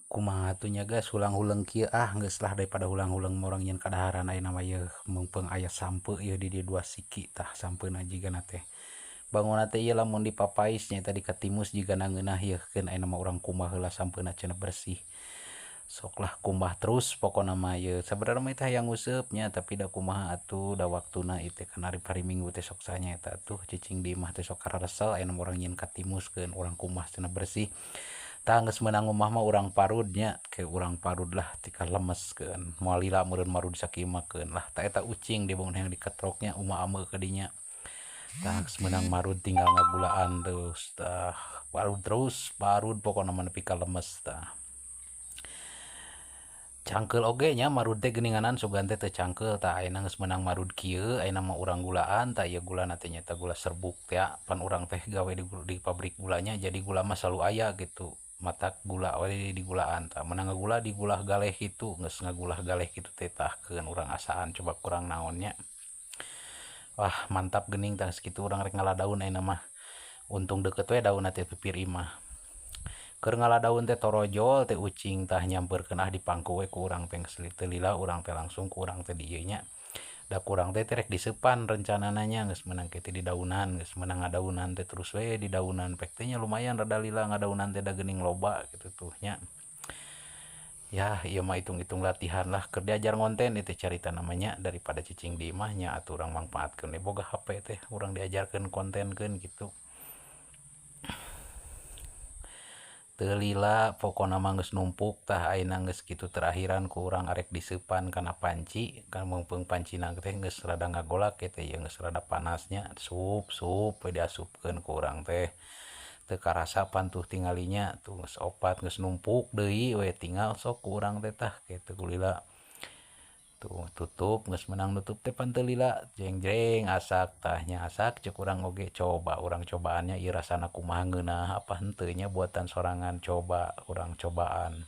Kumaha atuh nya gas hulang-hulang kieu geus lah daripada hulang-hulang orang nyeun kadaharan ayeuna mah yeuh mumpung aya sampeu ieu di dieu 2 siki tah sampeuna jigana teh. Bangunna teh ieu lamun dipapais nya eta di katimus jigana ngeunah yeuhkeun ayeuna mah urang kumbah heula sampeuna cenah bersih. Sok lah kumbah terus pokona mah yeuh sabaraha mah teh hayang useup nya tapi da kumaha atuh da waktuna ieu teh kan hari Minggu teh sok sanyaeta atuh cicing di imah teh sok karesel ayeuna mah urang nyieun katimuskeun urang kumbah cenah bersih. Tah geus meunang umah mah urang parudnya ke urang parud lah tika lemeskeun moal lila meureun marud sakimakeun lah tah eta ucing di bangun hayang diketroknya uma ameu ka dinya tah geus meunang marud tinggal ngagulaan terus tah parud terus parud pokona mah nepi ka lemes tah cangkeul oge nya marud teh geuninganan sugan teh teu cangkeul tah ayeuna geus meunang marud kieu ayeuna mah urang gulaan tah ieu gulana teh nyaeta gula serbuk teh pan urang teh gawe di pabrik gulanya jadi gula mah selalu aya gitu matak gula we di gulaan tah meunang ngagula di gulah galeh kitu geus ngagulah galeh kitu teh tahkeun urang asaan coba kurang naonnya wah mantap geuning tah sakitu urang rek ngaladaun ayeuna mah untung deukeut we daunna teh pipir imah keur ngaladaun teh torojol teh ucing tah nyamperkeun di pangku we ku urang teh teu lila urang teh langsung ku urang teh di ieu nya da kurang teh rek diseupan rencanana nya geus meunang kitu di daunan geus meunang ngadaunan teh terus we di daunan pek teh nya lumayan rada lila ngadaunan teh da geuning loba kitu tuh nya ya ieu mah hitung-hitung latihan lah keur diajar ngonten itu carita namanya daripada cicing di imah nya atuh urang mangpaatkeun we boga HP teh urang diajarkeun kontenkeun gitu teu lila pokona mah geus numpuk tah ayeuna geus kitu terakhiran ku urang arek diseupan kana panci kan mumpung pancina teh geus rada ngagolak teh ieu geus rada panasnya sup we diasupkeun ku urang teh teu karasa pan tuh tingalinya tuh geus opat geus numpuk deui we tinggal sok ku urang teh tah kitu ku lila tuh tutup geus meunang nutup teh pan teu lila jeng-jeng asak tah nya asak ceuk urang oge coba urang cobaannya ieu rasana kumaha ngeunah apa henteu nya buatan sorangan coba urang cobaan